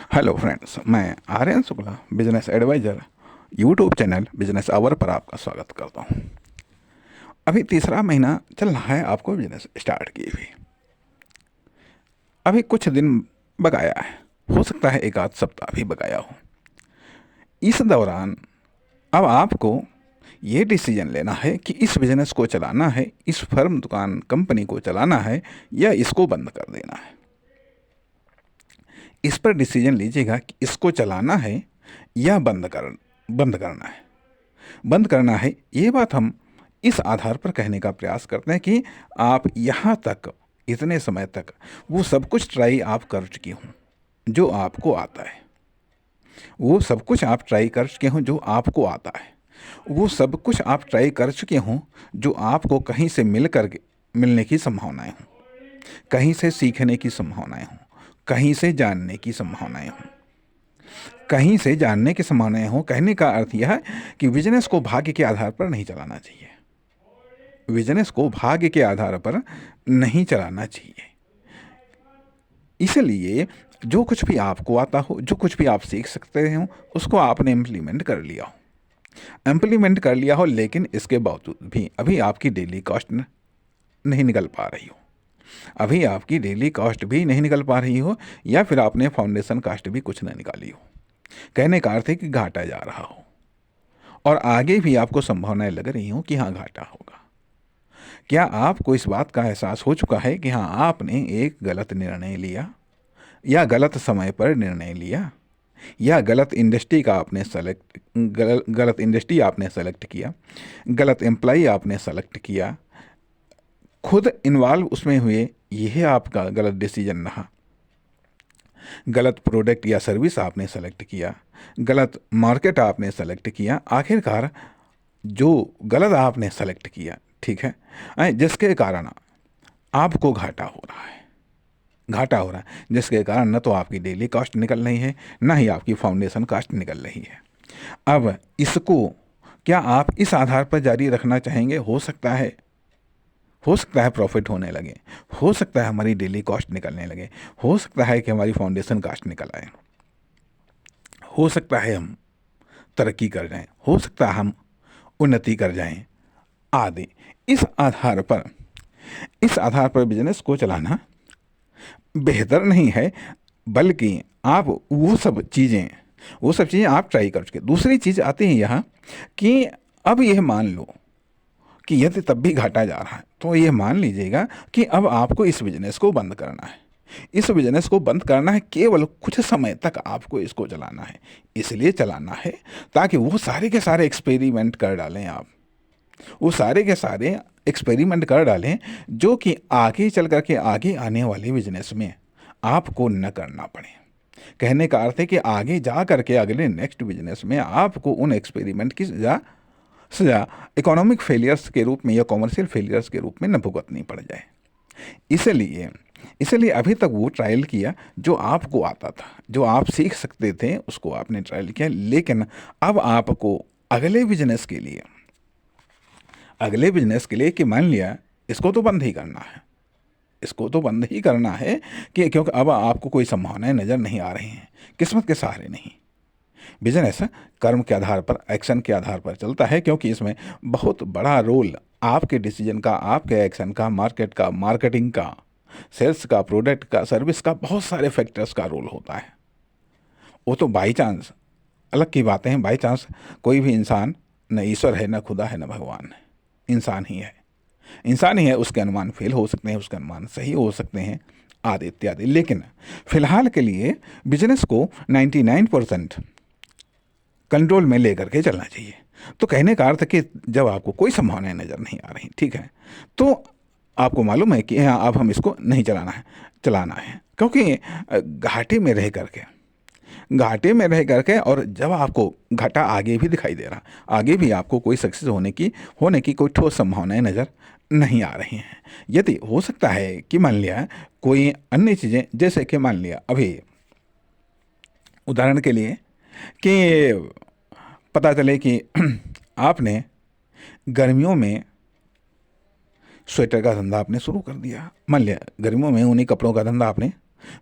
Hello friends, मैं Aryan Shukla business advisor YouTube channel business hour पर आपका स्वागत करता हूं। अभी तीसरा महीना चल रहा है आपको बिजनेस स्टार्ट किए हुए। अभी कुछ दिन बकाया है, हो सकता है एक आध सप्ताह भी बकाया हो। इस दौरान अब आपको ये डिसीजन लेना है कि इस बिज़नेस को चलाना है, इस फर्म दुकान कंपनी को चलाना है या इसको बंद कर देना है। इस पर डिसीजन लीजिएगा कि इसको चलाना है या बंद करना है। बंद करना है, ये बात हम इस आधार पर कहने का प्रयास करते हैं कि आप यहाँ तक इतने समय तक वो सब कुछ ट्राई आप कर चुके हों जो आपको आता है। वो सब कुछ आप ट्राई कर चुके हों जो आपको आता है। वो सब कुछ आप ट्राई कर चुके हों जो आपको कहीं से मिलने की संभावनाएं हों, कहीं से सीखने की संभावनाएं हों, कहीं से जानने की संभावनाएं हों। कहीं से जानने की संभावनाएं हों कहने का अर्थ यह है कि बिजनेस को भाग्य के आधार पर नहीं चलाना चाहिए। बिजनेस को भाग्य के आधार पर नहीं चलाना चाहिए। इसलिए जो कुछ भी आपको आता हो, जो कुछ भी आप सीख सकते हो, उसको आपने इम्प्लीमेंट कर लिया हो, लेकिन इसके बावजूद भी अभी आपकी डेली कॉस्ट नहीं निकल पा रही हो, अभी आपकी डेली कॉस्ट भी नहीं निकल पा रही हो, या फिर आपने फाउंडेशन कॉस्ट भी कुछ नहीं निकाली हो। कहने का अर्थ है कि घाटा जा रहा हो और आगे भी आपको संभावनाएं लग रही हो कि हाँ घाटा होगा। क्या आपको इस बात का एहसास हो चुका है कि हाँ आपने एक गलत निर्णय लिया, या गलत समय पर निर्णय लिया, या गलत इंडस्ट्री आपने सेलेक्ट किया, गलत एम्प्लॉई आपने सेलेक्ट किया, खुद इन्वॉल्व उसमें हुए, यह आपका गलत डिसीजन रहा। गलत प्रोडक्ट या सर्विस आपने सेलेक्ट किया, गलत मार्केट आपने सेलेक्ट किया, आखिरकार जो गलत आपने सेलेक्ट किया, ठीक है, जिसके कारण आपको घाटा हो रहा है, जिसके कारण न तो आपकी डेली कॉस्ट निकल रही है, ना ही आपकी फाउंडेशन कॉस्ट निकल रही है। अब इसको क्या आप इस आधार पर जारी रखना चाहेंगे? हो सकता है प्रॉफिट होने लगे, हो सकता है हमारी डेली कॉस्ट निकलने लगे, हो सकता है कि हमारी फाउंडेशन कॉस्ट निकल आए, हो सकता है हम तरक्की कर जाएं, हो सकता है हम उन्नति कर जाएं आदि। इस आधार पर बिजनेस को चलाना बेहतर नहीं है, बल्कि आप वो सब चीज़ें आप ट्राई कर चुके। दूसरी चीज़ आती है यहाँ कि अब यह मान लो कि यदि तब भी घाटा जा रहा है, तो यह मान लीजिएगा कि अब आपको इस बिजनेस को बंद करना है। इस बिजनेस को बंद करना है, केवल कुछ समय तक आपको इसको चलाना है। इसलिए चलाना है ताकि वो सारे के सारे एक्सपेरिमेंट कर डालें आप, वो सारे के सारे एक्सपेरिमेंट कर डालें जो कि आगे चल करके आगे आने वाले बिजनेस में आपको न करना पड़े। कहने का अर्थ है कि आगे जा करके अगले नेक्स्ट बिजनेस में आपको उन एक्सपेरिमेंट की सजा इकोनॉमिक फेलियर्स के रूप में या कॉमर्शियल फेलियर्स के रूप में न भुगतनी पड़ जाए। इसलिए अभी तक वो ट्रायल किया जो आपको आता था, जो आप सीख सकते थे, उसको आपने ट्रायल किया। लेकिन अब आपको अगले बिजनेस के लिए कि मान लिया इसको तो बंद ही करना है, कि क्योंकि अब आपको कोई संभावनाएं नज़र नहीं आ रही हैं, किस्मत के सहारे नहीं। बिजनेस कर्म के आधार पर, एक्शन के आधार पर चलता है, क्योंकि इसमें बहुत बड़ा रोल आपके डिसीजन का, आपके एक्शन का, मार्केट का, मार्केटिंग का, सेल्स का, प्रोडक्ट का, सर्विस का, बहुत सारे फैक्टर्स का रोल होता है। वो तो बाई चांस अलग की बातें हैं। बाई चांस कोई भी इंसान न ईश्वर है, न खुदा है, न भगवान है, इंसान ही है। उसके अनुमान फेल हो सकते हैं, उसके अनुमान सही हो सकते हैं, आदि इत्यादि। लेकिन फिलहाल के लिए बिजनेस को 99% कंट्रोल में लेकर के चलना चाहिए। तो कहने का अर्थ कि जब आपको कोई संभावनाएं नज़र नहीं आ रही, ठीक है, तो आपको मालूम है कि हाँ अब हम इसको नहीं चलाना है, क्योंकि घाटे में रह करके और जब आपको घाटा आगे भी दिखाई दे रहा, आगे भी आपको कोई सक्सेस होने की कोई ठोस संभावनाएं नज़र नहीं आ रही हैं। यदि हो सकता है कि मान लिया कोई अन्य चीज़ें, जैसे कि मान लिया अभी उदाहरण के लिए कि पता चले कि आपने गर्मियों में स्वेटर का धंधा आपने शुरू कर दिया, मान लिया गर्मियों में ऊनी कपड़ों का धंधा आपने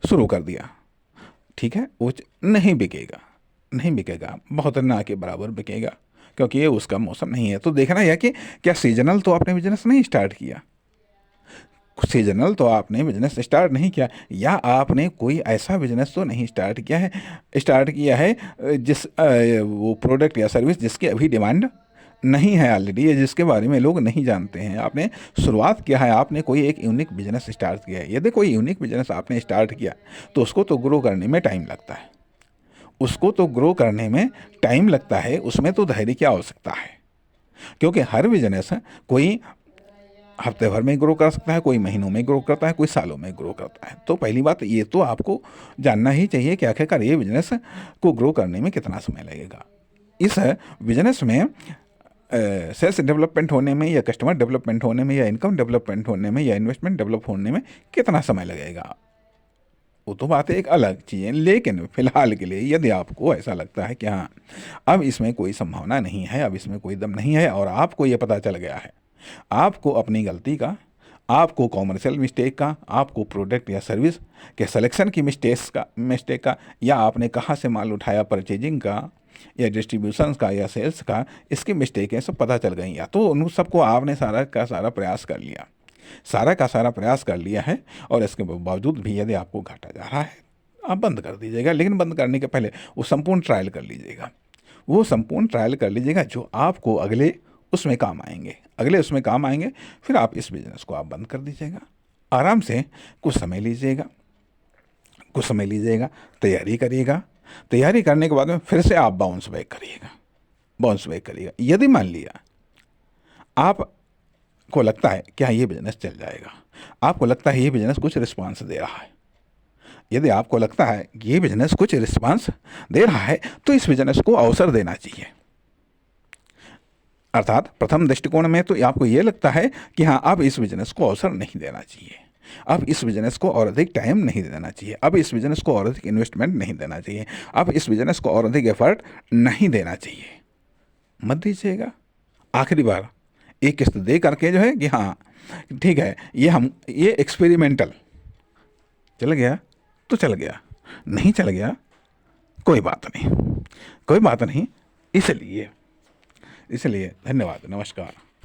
शुरू कर दिया, ठीक है, वो नहीं बिकेगा, नहीं बिकेगा, बहुत ना के बराबर बिकेगा, क्योंकि ये उसका मौसम नहीं है। तो देखना यह कि क्या सीजनल तो आपने बिजनेस नहीं स्टार्ट किया, सीजनल तो आपने बिजनेस स्टार्ट नहीं किया, या आपने कोई ऐसा बिजनेस तो नहीं स्टार्ट किया है वो प्रोडक्ट या सर्विस जिसकी अभी डिमांड नहीं है ऑलरेडी, या जिसके बारे में लोग नहीं जानते हैं। आपने शुरुआत किया है, आपने कोई एक यूनिक बिजनेस स्टार्ट किया है। यदि कोई यूनिक बिजनेस आपने स्टार्ट किया तो उसको तो ग्रो करने में टाइम लगता है, उसको तो ग्रो करने में टाइम लगता है, उसमें तो धैर्य की आवश्यकता है। क्योंकि हर बिजनेस कोई हफ्ते भर में ग्रो कर सकता है, कोई महीनों में ग्रो करता है, कोई सालों में ग्रो करता है। तो पहली बात ये तो आपको जानना ही चाहिए कि आखिरकार ये बिजनेस को ग्रो करने में कितना समय लगेगा। इस बिजनेस में सेल्स डेवलपमेंट होने में, या कस्टमर डेवलपमेंट होने में, या इनकम डेवलपमेंट होने में, या इन्वेस्टमेंट डेवलप होने में कितना समय लगेगा, वो तो बात एक अलग चीज़ है। लेकिन फिलहाल के लिए यदि आपको ऐसा लगता है कि हाँ अब इसमें कोई संभावना नहीं है, अब इसमें कोई दम नहीं है, और आपको ये पता चल गया है, आपको अपनी गलती का, आपको कॉमर्शियल मिस्टेक का, आपको प्रोडक्ट या सर्विस के सिलेक्शन की मिस्टेक का, या आपने कहाँ से माल उठाया, परचेजिंग का या डिस्ट्रीब्यूशन का या सेल्स का, इसकी मिस्टेकें सब पता चल गई, या तो उन सबको आपने सारा का सारा प्रयास कर लिया, सारा का सारा प्रयास कर लिया है, और इसके बावजूद भी यदि आपको घाटा जा रहा है, आप बंद कर दीजिएगा। लेकिन बंद करने के पहले वो संपूर्ण ट्रायल कर लीजिएगा, वो संपूर्ण ट्रायल कर लीजिएगा जो आपको अगले उसमें काम आएंगे, अगले उसमें काम आएंगे। फिर आप इस बिज़नेस को आप बंद कर दीजिएगा, आराम से कुछ समय लीजिएगा, कुछ समय लीजिएगा, तैयारी करिएगा, तैयारी करने के बाद में फिर से आप बाउंस बैक करिएगा। यदि मान लिया आपको लगता है कि हाँ ये बिज़नेस चल जाएगा, आपको लगता है ये बिज़नेस कुछ रिस्पांस दे रहा है, यदि आपको लगता है कि ये बिज़नेस कुछ रिस्पांस दे रहा है, तो इस बिज़नेस को अवसर देना चाहिए। अर्थात प्रथम दृष्टिकोण में तो आपको ये लगता है कि हाँ अब इस बिज़नेस को अवसर नहीं देना चाहिए, अब इस बिज़नेस को और अधिक टाइम नहीं देना चाहिए, अब इस बिज़नेस को और अधिक इन्वेस्टमेंट नहीं देना चाहिए, अब इस बिज़नेस को और अधिक एफर्ट नहीं देना चाहिए। मत दीजिएगा, आखिरी बार एक किस्त दे करके जो है कि हाँ ठीक है ये एक्सपेरिमेंटल चल गया तो चल गया, नहीं चल गया कोई बात नहीं। इसलिए धन्यवाद, नमस्कार।